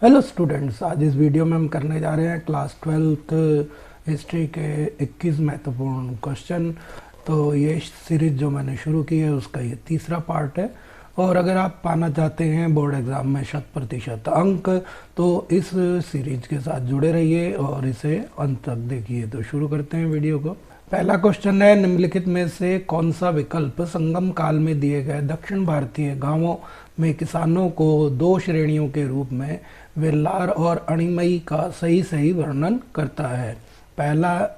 Hello students, आज इस video में हम करने जा रहे हैं क्लास 12th हिस्ट्री के 21 महत्वपूर्ण क्वेश्चन। तो ये सीरीज जो मैंने शुरू की है उसका ये तीसरा पार्ट है। और अगर आप पाना चाहते हैं बोर्ड एग्ज़ाम में 100% अंक तो इस सीरीज के साथ जुड़े रहिए और इसे अंत तक देखिए। तो शुरू करते हैं वीडियो को। पहला क्वेश्चन है, निम्नलिखित में से कौन सा विकल्प संगम काल में दिए गए दक्षिण भारतीय गांवों में किसानों को दो श्रेणियों के रूप में वेल्लार और अणिमई का सही सही वर्णन करता है। पहला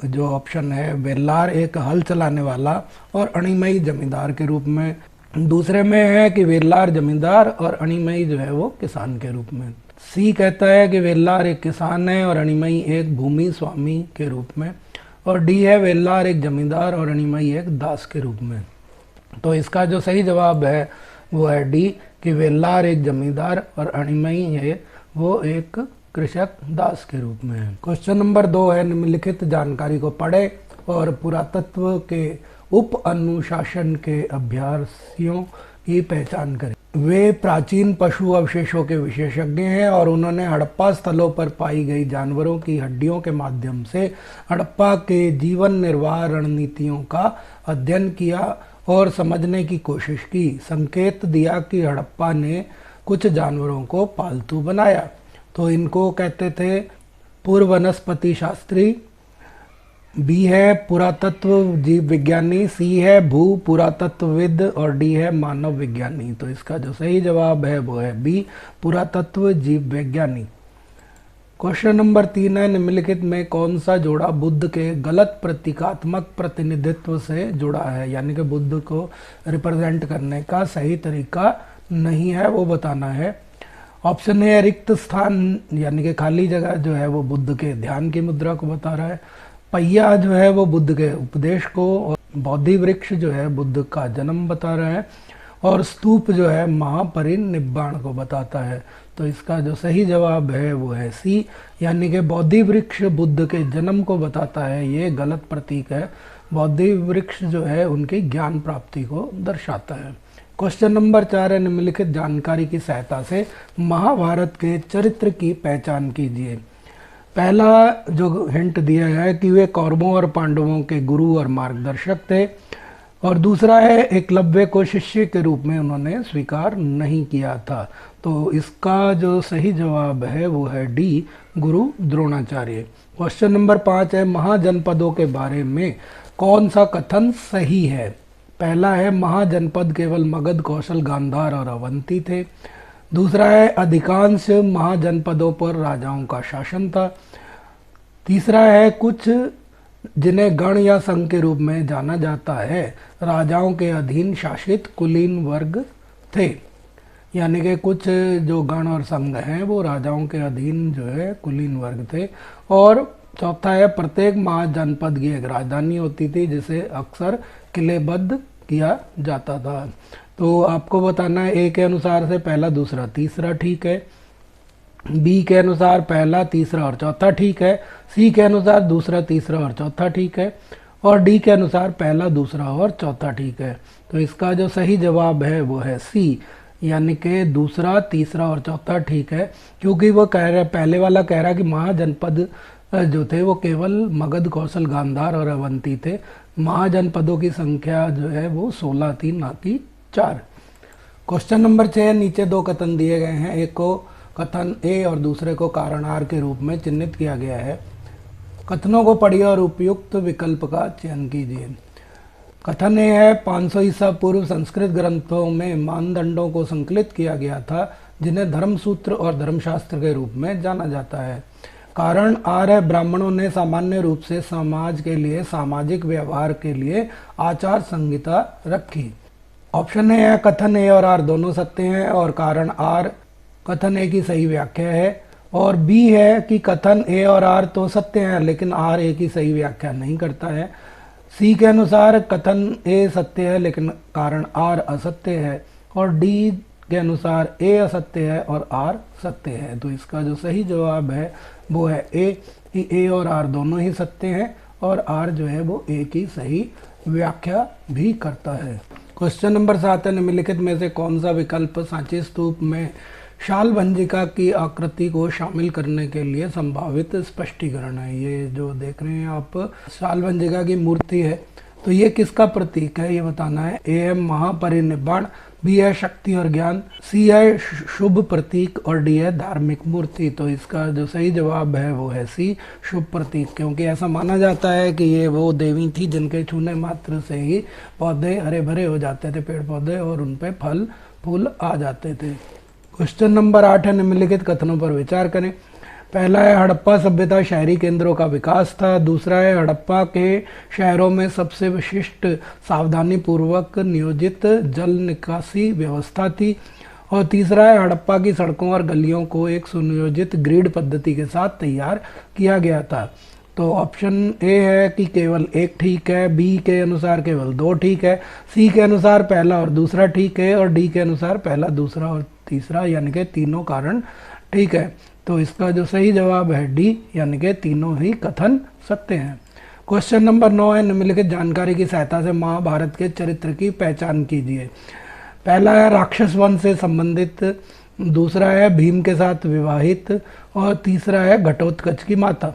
जो ऑप्शन है, वेल्लार एक हल चलाने वाला और अणिमई जमींदार के रूप में। दूसरे में है कि वेल्लार जमींदार और अणिमई जो है वो किसान के रूप में। सी कहता है कि वेल्लार एक किसान है और अणिमई एक भूमि स्वामी के रूप में। और डी है, वेल्लार एक जमींदार और अणिमई एक दास के रूप में। तो इसका जो सही जवाब है वो है डी, कि वेल्लार एक जमींदार और अणिमई है वो एक कृषक दास के रूप में है। क्वेश्चन नंबर 2 है, निम्नलिखित जानकारी को पढ़े और पुरातत्व के उप अनुशासन के अभ्यासियों की पहचान करें। वे प्राचीन पशु अवशेषों के विशेषज्ञ हैं और उन्होंने हड़प्पा स्थलों पर पाई गई जानवरों की हड्डियों के माध्यम से हड़प्पा के जीवन निर्वाह रणनीतियों का अध्ययन किया और समझने की कोशिश की। संकेत दिया कि हड़प्पा ने कुछ जानवरों को पालतू बनाया। तो इनको कहते थे पूर्व वनस्पति शास्त्री। बी है पुरातत्व जीव विज्ञानी, सी है भू पुरातत्वविद और डी है मानव विज्ञानी। तो इसका जो सही जवाब है वो है बी, पुरातत्व जीव विज्ञानी। क्वेश्चन नंबर 3 है, निम्नलिखित में कौन सा जोड़ा बुद्ध के गलत प्रतीकात्मक प्रतिनिधित्व से जुड़ा है, यानी कि बुद्ध को रिप्रेजेंट करने का सही तरीका नहीं है वो बताना है। ऑप्शन है, रिक्त स्थान यानी कि खाली जगह जो है वो बुद्ध के ध्यान की मुद्रा को बता रहा है। पहिया जो है वो बुद्ध के उपदेश को, और बोधि वृक्ष जो है बुद्ध का जन्म बता रहा है, और स्तूप जो है महापरिनिब्बाण को बताता है। तो इसका जो सही जवाब है वो है सी, यानी कि बोधि वृक्ष बुद्ध के जन्म को बताता है। ये गलत प्रतीक है। बोधि वृक्ष जो है उनकी ज्ञान प्राप्ति को दर्शाता है। क्वेश्चन नंबर 4 है, निम्नलिखित जानकारी की सहायता से महाभारत के चरित्र की पहचान कीजिए। पहला जो हिंट दिया है कि वे कौरवों और पांडवों के गुरु और मार्गदर्शक थे, और दूसरा है एकलव्य को शिष्य के रूप में उन्होंने स्वीकार नहीं किया था। तो इसका जो सही जवाब है वो है डी, गुरु द्रोणाचार्य। क्वेश्चन नंबर 5 है, महाजनपदों के बारे में कौन सा कथन सही है। पहला है, महाजनपद केवल मगध, कौशल, गांधार और अवंती थे। दूसरा है, अधिकांश महाजनपदों पर राजाओं का शासन था। तीसरा है, कुछ जिन्हें गण या संघ के रूप में जाना जाता है राजाओं के अधीन शासित कुलीन वर्ग थे, यानी कि कुछ जो गण और संघ हैं वो राजाओं के अधीन जो है कुलीन वर्ग थे। और चौथा है, प्रत्येक महाजनपद की एक राजधानी होती थी जिसे अक्सर किलेबद्ध किया जाता था। तो आपको बताना है, ए के अनुसार से पहला दूसरा तीसरा ठीक है, बी के अनुसार पहला तीसरा और चौथा ठीक है, सी के अनुसार दूसरा तीसरा और चौथा ठीक है, और डी के अनुसार पहला दूसरा और चौथा ठीक है। तो इसका जो सही जवाब है वो है सी, यानी कि दूसरा तीसरा और चौथा ठीक है, क्योंकि वो कह रहा, पहले वाला कह रहा कि महाजनपद जो थे वो केवल मगध, कौशल, गांधार और अवंती थे। महाजनपदों की संख्या जो है वो 16 थी, ना कि 4। क्वेश्चन नंबर 6, नीचे दो कथन दिए गए हैं, एक को कथन ए और दूसरे को कारण आर के रूप में चिन्हित किया गया है। कथनों को पढ़िए और उपयुक्त विकल्प का चयन कीजिए। कथन ए है, 500 ईसा पूर्व संस्कृत ग्रंथों में मानदंडों को संकलित किया गया था जिन्हें धर्मसूत्र और धर्मशास्त्र के रूप में जाना जाता है। कारण आर है, ब्राह्मणों ने सामान्य रूप से समाज के लिए सामाजिक व्यवहार के लिए आचार संहिता रखी। ऑप्शन ए है, कथन ए और आर दोनों सत्य हैं और कारण आर कथन ए की सही व्याख्या है। और बी है कि कथन ए और आर तो सत्य हैं लेकिन आर ए की सही व्याख्या नहीं करता है। सी के अनुसार कथन ए सत्य है लेकिन कारण आर असत्य है। और डी के अनुसार ए असत्य है और आर सत्य है। तो इसका जो सही जवाब है वो है ए, कि ए और आर दोनों ही सत्य हैं और आर जो है वो ए की सही व्याख्या भी करता है। क्वेश्चन नंबर 7 है, निम्नलिखित में से कौन सा विकल्प सांची स्तूप में शालभंजिका की आकृति को शामिल करने के लिए संभावित स्पष्टीकरण है। ये जो देख रहे हैं आप शालभंजिका की मूर्ति है, तो ये किसका प्रतीक है ये बताना है। ए है महापरिनिर्वाण, बी है शक्ति और ज्ञान, सी है शुभ प्रतीक और डी है धार्मिक मूर्ति। तो इसका जो सही जवाब है वो है सी, शुभ प्रतीक, क्योंकि ऐसा माना जाता है कि ये वो देवी थी जिनके छूने मात्र से ही पौधे हरे भरे हो जाते थे, पेड़ पौधे, और उन पे फल फूल आ जाते थे। क्वेश्चन नंबर 8 है, निम्नलिखित कथनों पर विचार करें। पहला है हड़प्पा सभ्यता शहरी केंद्रों का विकास था। दूसरा है हड़प्पा के शहरों में सबसे विशिष्ट सावधानी पूर्वक नियोजित जल निकासी व्यवस्था थी। और तीसरा है हड़प्पा की सड़कों और गलियों को एक सुनियोजित ग्रिड पद्धति के साथ तैयार किया गया था। तो ऑप्शन ए है कि केवल एक ठीक है, बी के अनुसार केवल 2 ठीक है, सी के अनुसार पहला और दूसरा ठीक है, और डी के अनुसार पहला, दूसरा और तीसरा यानी कि तीनों कारण ठीक है। तो इसका जो सही जवाब है डी, यानी कि तीनों ही कथन सत्य हैं। क्वेश्चन नंबर 9 है, निम्नलिखित जानकारी की सहायता से महाभारत के चरित्र की पहचान कीजिए। पहला है राक्षस वंश से संबंधित, दूसरा है भीम के साथ विवाहित, और तीसरा है घटोत्कच की माता।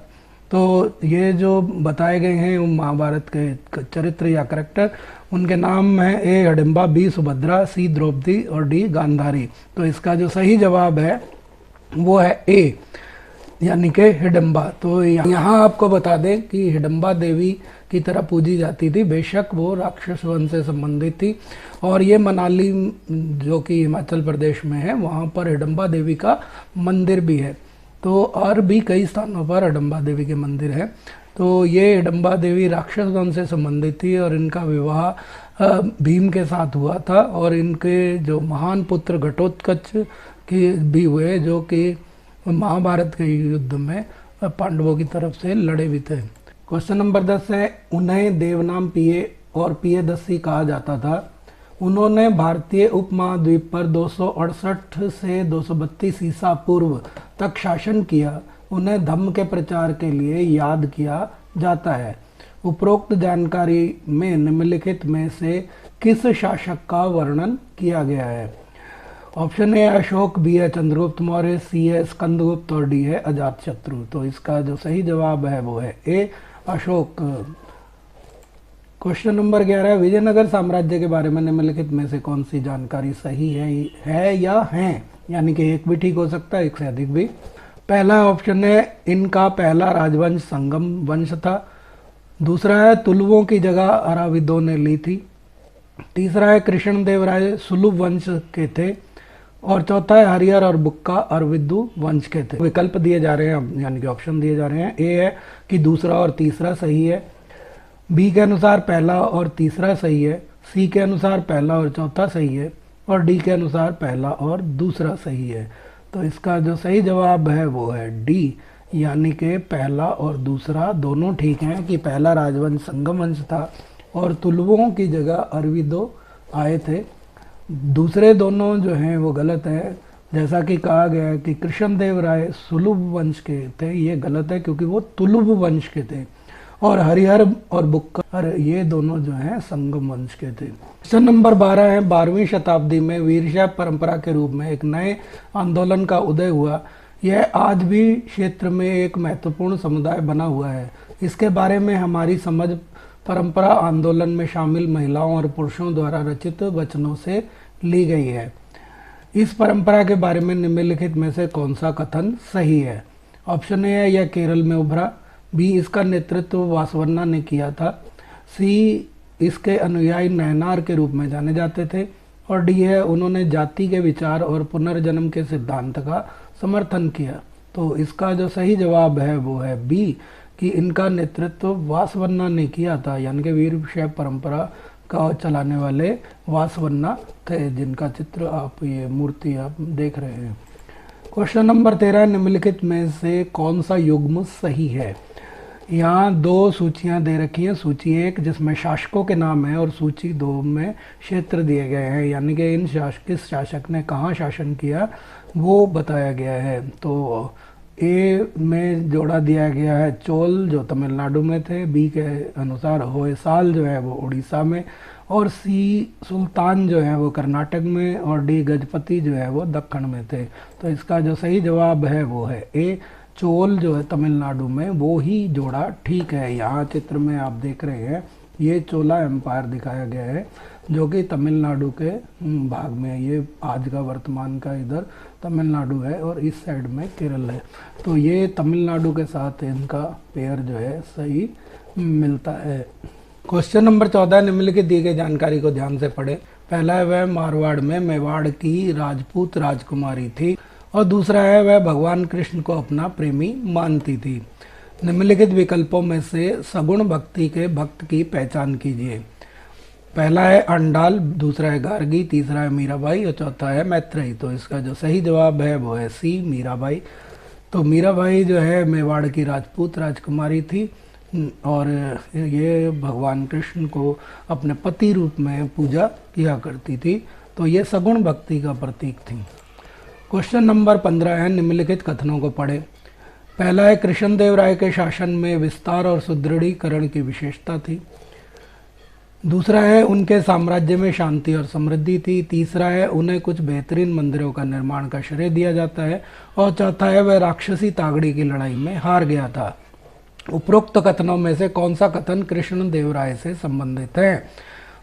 तो ये जो बताए गए हैं महाभारत के चरित्र या करैक्टर, उनके नाम है ए हिडिंबा, बी सुभद्रा, सी द्रौपदी और डी गांधारी। तो इसका जो सही जवाब है वो है ए, यानी कि हिडिंबा। तो यहाँ आपको बता दें कि हिडिंबा देवी की तरह पूजी जाती थी, बेशक वो राक्षस वंश से संबंधित थी। और ये मनाली जो कि हिमाचल प्रदेश में है, वहाँ पर हिडिंबा देवी का मंदिर भी है। तो और भी कई स्थानों पर हिडिंबा देवी के मंदिर है। तो ये हिडिंबा देवी राक्षस वंश से संबंधित थी और इनका विवाह भीम के साथ हुआ था, और इनके जो महान पुत्र घटोत्कच की भी हुए, जो कि महाभारत के युद्ध में पांडवों की तरफ से लड़े भी थे। क्वेश्चन नंबर 10 है, उन्हें देवनाम पिये और पियदस्सी कहा जाता था। उन्होंने भारतीय उपमहाद्वीप पर 268 से 232 ईसा पूर्व तक शासन किया। उन्हें धम्म के प्रचार के लिए याद किया जाता है। उपरोक्त जानकारी में निम्नलिखित में से किस शासक का वर्णन किया गया है। ऑप्शन ए अशोक, बी है चंद्रगुप्त मौर्य, सी है स्कंदगुप्त और डी है अजातशत्रु। तो इसका जो सही जवाब है वो है ए अशोक। क्वेश्चन नंबर 11 है, विजयनगर साम्राज्य के बारे में निम्नलिखित में से कौन सी जानकारी सही है या हैं, यानी कि एक भी ठीक हो सकता है, एक से अधिक भी। पहला ऑप्शन है इनका पहला राजवंश संगम वंश था। दूसरा है तुलुवों की जगह अराविदों ने ली थी। तीसरा है कृष्णदेवराय सुलभ वंश के थे। और चौथा है हरिहर और बुक्का अरविंदु वंश के थे। विकल्प दिए जा रहे हैं, यानी कि ऑप्शन दिए जा रहे हैं। ए है कि दूसरा और तीसरा सही है, बी के अनुसार पहला और तीसरा सही है, सी के अनुसार पहला और चौथा सही है, और डी के अनुसार पहला और दूसरा सही है। तो इसका जो सही जवाब है वो है डी, यानी कि पहला और दूसरा दोनों ठीक हैं कि पहला राजवंश संगम वंश था और तुलुवों की जगह अरविदों आए थे। दूसरे दोनों जो हैं वो गलत है। जैसा कि कहा गया है कि कृष्णदेवराय सुलभ वंश के थे, ये गलत है क्योंकि वो तुलुव वंश के थे। और हरिहर और बुक्कर ये दोनों जो हैं संगम वंश के थे। क्वेश्चन नंबर 12 है, 12वीं शताब्दी में वीरशैव परंपरा के रूप में एक नए आंदोलन का उदय हुआ। यह आज भी क्षेत्र में एक महत्वपूर्ण समुदाय बना हुआ है। इसके बारे में हमारी समझ परंपरा आंदोलन में शामिल महिलाओं और पुरुषों द्वारा रचित वचनों से ली गई है। इस परंपरा के बारे में निम्नलिखित में से कौन सा कथन सही है। ऑप्शन ए है यह केरल में उभरा, बी इसका नेतृत्व वासवन्ना ने किया था, सी इसके अनुयायी नयनार के रूप में जाने जाते थे, और डी है उन्होंने जाति के विचार और पुनर्जन्म के सिद्धांत का समर्थन किया। तो इसका जो सही जवाब है वो है बी, कि इनका नेतृत्व वासवन्ना ने किया था, यानी कि वीरशैव परंपरा का चलाने वाले वासवन्ना थे, जिनका चित्र आप ये मूर्ति आप देख रहे हैं। क्वेश्चन नंबर 13, निम्नलिखित में से कौन सा युग्म सही है। यहाँ 2 सूचियाँ दे रखी हैं। सूची 1 जिसमें शासकों के नाम है और सूची 2 में क्षेत्र दिए गए हैं, यानी कि इन किस शासक ने कहाँ शासन किया वो बताया गया है। तो ए में जोड़ा दिया गया है चोल जो तमिलनाडु में थे, बी के अनुसार होयसाल जो है वो उड़ीसा में, और सी सुल्तान जो है वो कर्नाटक में, और डी गजपति जो है वो दक्कन में थे। तो इसका जो सही जवाब है वो है ए, चोल जो है तमिलनाडु में, वो ही जोड़ा ठीक है। यहाँ चित्र में आप देख रहे हैं ये चोला एम्पायर दिखाया गया है जो कि तमिलनाडु के भाग में है। ये आज का वर्तमान का इधर तमिलनाडु है और इस साइड में केरल है। तो ये तमिलनाडु के साथ इनका पेयर जो है सही मिलता है। क्वेश्चन नंबर 14, निम्नलिखित दी गई जानकारी को ध्यान से पढ़े। पहला है वह मारवाड़ में मेवाड़ की राजपूत राजकुमारी थी, और दूसरा है वह भगवान कृष्ण को अपना प्रेमी मानती थी। निम्नलिखित विकल्पों में से सगुण भक्ति के भक्त की पहचान कीजिए। पहला है अंडाल, दूसरा है गार्गी, तीसरा है मीराबाई और चौथा है मैत्रेयी। तो इसका जो सही जवाब है वो है सी, मीराबाई। तो मीराबाई जो है मेवाड़ की राजपूत राजकुमारी थी और ये भगवान कृष्ण को अपने पति रूप में पूजा किया करती थी। तो ये सगुण भक्ति का प्रतीक थी। क्वेश्चन नंबर 15 है, निम्नलिखित कथनों को पढ़े। पहला है कृष्णदेव राय के शासन में विस्तार और सुदृढ़ीकरण की विशेषता थी। दूसरा है उनके साम्राज्य में शांति और समृद्धि थी। तीसरा है उन्हें कुछ बेहतरीन मंदिरों का निर्माण का श्रेय दिया जाता है। और चौथा है वह राक्षसी तागड़ी की लड़ाई में हार गया था। उपरोक्त कथनों में से कौन सा कथन कृष्णदेव राय से संबंधित है?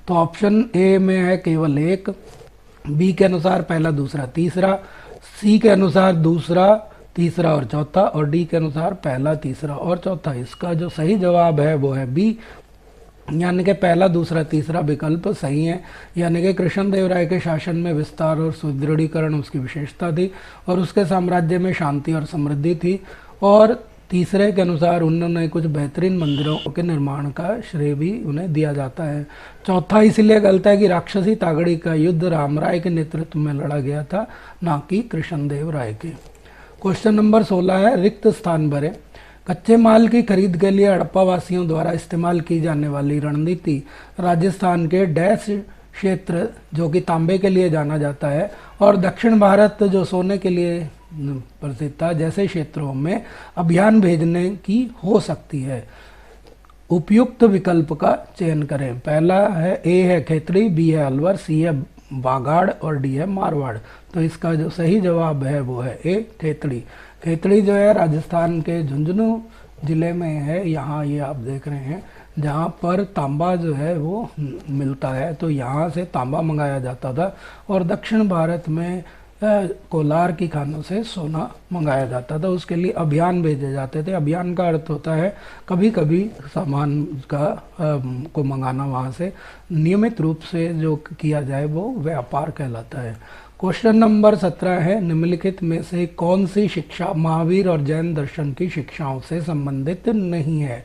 तो ऑप्शन ए में है केवल एक, बी के अनुसार पहला, दूसरा, तीसरा, सी के अनुसार दूसरा, तीसरा और चौथा, और डी के अनुसार पहला, तीसरा और चौथा। इसका जो सही जवाब है वो है बी, यानी कि पहला, दूसरा, तीसरा विकल्प सही है। यानी कि कृष्णदेव राय के शासन में विस्तार और सुदृढ़ीकरण उसकी विशेषता थी और उसके साम्राज्य में शांति और समृद्धि थी। और तीसरे के अनुसार उन्होंने कुछ बेहतरीन मंदिरों के निर्माण का श्रेय भी उन्हें दिया जाता है। चौथा इसलिए गलत है कि राक्षसी तागड़ी का युद्ध रामराय के नेतृत्व में लड़ा गया था, ना कि कृष्णदेव राय के। क्वेश्चन नंबर 16 है, रिक्त स्थान भरे। कच्चे माल की खरीद के लिए हड़प्पा वासियों द्वारा इस्तेमाल की जाने वाली रणनीति राजस्थान के डैश क्षेत्र जो कि तांबे के लिए जाना जाता है और दक्षिण भारत जो सोने के लिए प्रसिद्ध था जैसे क्षेत्रों में अभियान भेजने की हो सकती है। उपयुक्त विकल्प का चयन करें। पहला है ए है खेतड़ी, बी है अलवर, सी है बागाड़ और डी है मारवाड़। तो इसका जो सही जवाब है वो है ए, खेतड़ी। खेतड़ी जो है राजस्थान के झुंझुनू जिले में है। यहाँ ये आप देख रहे हैं जहाँ पर तांबा जो है वो मिलता है। तो यहाँ से तांबा मंगाया जाता था और दक्षिण भारत में कोलार की खानों से सोना मंगाया जाता था। उसके लिए अभियान भेजे जाते थे। अभियान का अर्थ होता है कभी कभी सामान का को मंगाना। वहाँ से नियमित रूप से जो किया जाए वो व्यापार कहलाता है। क्वेश्चन नंबर 17 है, निम्नलिखित में से कौन सी शिक्षा महावीर और जैन दर्शन की शिक्षाओं से संबंधित नहीं है?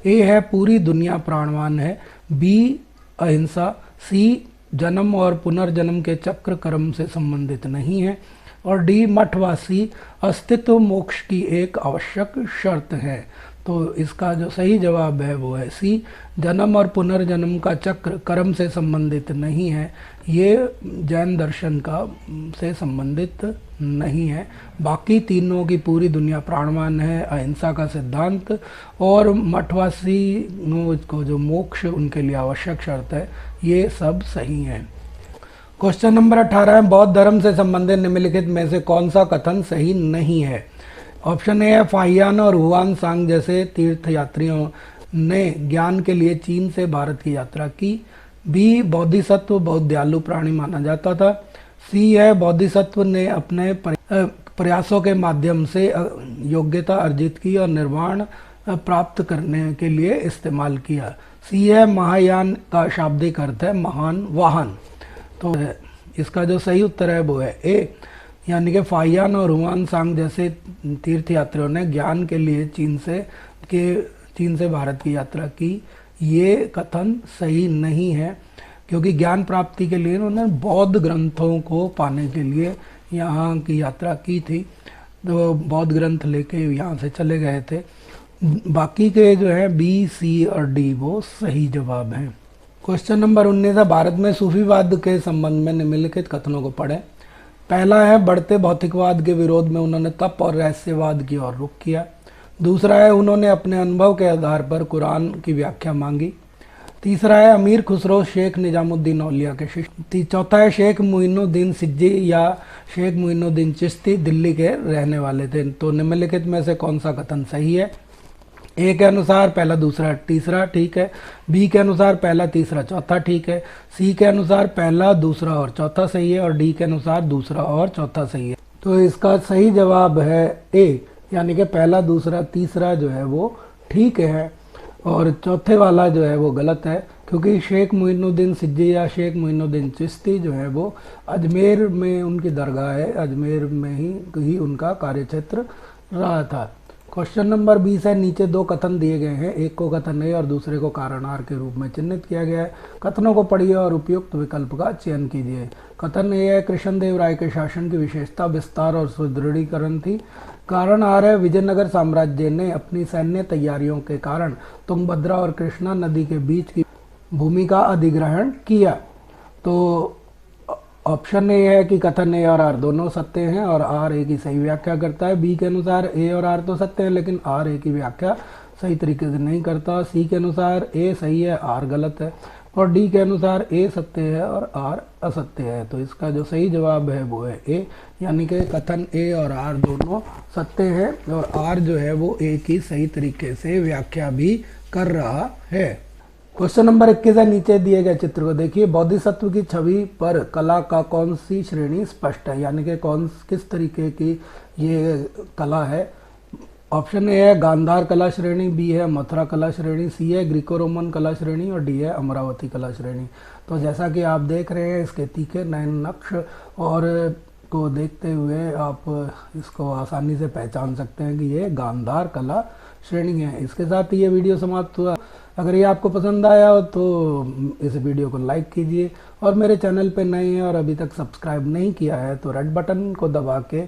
ए है पूरी दुनिया प्राणवान है, बी अहिंसा, सी जन्म और पुनर्जन्म के चक्र कर्म से संबंधित नहीं है, और डी मठवासी अस्तित्व मोक्ष की एक आवश्यक शर्त है। तो इसका जो सही जवाब है वो है सी, जन्म और पुनर्जन्म का चक्र कर्म से संबंधित नहीं है। ये जैन दर्शन का से संबंधित नहीं है। बाकी तीनों की पूरी दुनिया प्राणवान है, अहिंसा का सिद्धांत और मठवासी को जो मोक्ष उनके लिए आवश्यक शर्त है, ये सब सही है। क्वेश्चन नंबर 18 है, बौद्ध धर्म से संबंधित निम्नलिखित में से कौन सा कथन सही नहीं है? ऑप्शन ए है फाहियान और हुआन सांग जैसे तीर्थयात्रियों ने ज्ञान के लिए चीन से भारत की यात्रा की। बी बोधिसत्व बहुत दयालु प्राणी माना जाता था। सी है बोधिसत्व ने अपने प्रयासों के माध्यम से योग्यता अर्जित की और निर्वाण प्राप्त करने के लिए इस्तेमाल किया। सी है महायान का शाब्दिक अर्थ है महान वाहन। तो इसका जो सही उत्तर है वो है ए, यानी कि फाहियान और हुआन सांग जैसे तीर्थयात्रियों ने ज्ञान के लिए चीन से भारत की यात्रा की। ये कथन सही नहीं है क्योंकि ज्ञान प्राप्ति के लिए उन्होंने बौद्ध ग्रंथों को पाने के लिए यहाँ की यात्रा की थी। तो बौद्ध ग्रंथ लेके यहाँ से चले गए थे। बाकी के जो है बी, सी और डी वो सही जवाब हैं। क्वेश्चन नंबर 19 है, भारत में सूफीवाद के संबंध में निम्नलिखित कथनों को पढ़ें। पहला है बढ़ते भौतिकवाद के विरोध में उन्होंने तप और रहस्यवाद की ओर रुख किया। दूसरा है उन्होंने अपने अनुभव के आधार पर कुरान की व्याख्या मांगी। तीसरा है अमीर खुसरो शेख निजामुद्दीन औलिया के शिष्य। चौथा है शेख मुइनुद्दीन सिज्जी या शेख मुइनुद्दीन चिश्ती दिल्ली के रहने वाले थे। तो निम्नलिखित में से कौन सा कथन सही है? ए के अनुसार पहला दूसरा तीसरा ठीक है, बी के अनुसार पहला तीसरा चौथा ठीक है, सी के अनुसार पहला दूसरा और चौथा सही है और डी के अनुसार दूसरा और चौथा सही है। तो इसका सही जवाब है ए, यानी कि पहला दूसरा तीसरा जो है वो ठीक है और चौथे वाला जो है वो गलत है, क्योंकि शेख मुइनुद्दीन सिज्जी या शेख मुइनुद्दीन चिश्ती जो है वो अजमेर में उनकी दरगाह है, अजमेर में ही उनका कार्यक्षेत्र रहा था। क्वेश्चन नंबर 20 है, नीचे दो कथन दिए गए हैं, एक को कथन ए और दूसरे को कारण आर के रूप में चिन्हित किया गया है। कथनों को पढ़िए और उपयुक्त विकल्प का चयन कीजिए। कथन ए है, कृष्णदेव राय के शासन की विशेषता विस्तार और सुदृढ़ीकरण थी। कारण आर है, विजयनगर साम्राज्य ने अपनी सैन्य तैयारियों के कारण तुंगभद्रा और कृष्णा नदी के बीच की भूमि का अधिग्रहण किया। तो ऑप्शन ए है कि कथन ए और आर दोनों सत्य हैं और आर ए की सही व्याख्या करता है। बी के अनुसार ए और आर तो सत्य हैं लेकिन आर ए की व्याख्या सही तरीके से नहीं करता। सी के अनुसार ए सही है, आर गलत है। और डी के अनुसार ए सत्य है और आर असत्य है। तो इसका जो सही जवाब है वो है ए, यानी कि कथन ए और आर दोनों सत्य हैं और आर जो है वो ए की सही तरीके से व्याख्या भी कर रहा है। क्वेश्चन नंबर 21 है, नीचे दिए गए चित्र को देखिए। बोधिसत्व की छवि पर कला का कौन सी श्रेणी स्पष्ट है, यानी कि किस तरीके की ये कला है? ऑप्शन ए है गांधार कला श्रेणी, बी है मथुरा कला श्रेणी, सी है ग्रीको रोमन कला श्रेणी और डी है अमरावती कला श्रेणी। तो जैसा कि आप देख रहे हैं इसके तीखे नयन नक्श और को देखते हुए आप इसको आसानी से पहचान सकते हैं कि ये गांधार कला श्रेणी है। इसके साथ ही ये वीडियो समाप्त हुआ। अगर ये आपको पसंद आया हो तो इस वीडियो को लाइक कीजिए और मेरे चैनल पे नए हैं और अभी तक सब्सक्राइब नहीं किया है तो रेड बटन को दबा के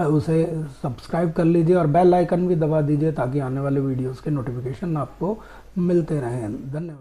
उसे सब्सक्राइब कर लीजिए और बेल आइकन भी दबा दीजिए ताकि आने वाले वीडियोस के नोटिफिकेशन आपको मिलते रहें। धन्यवाद।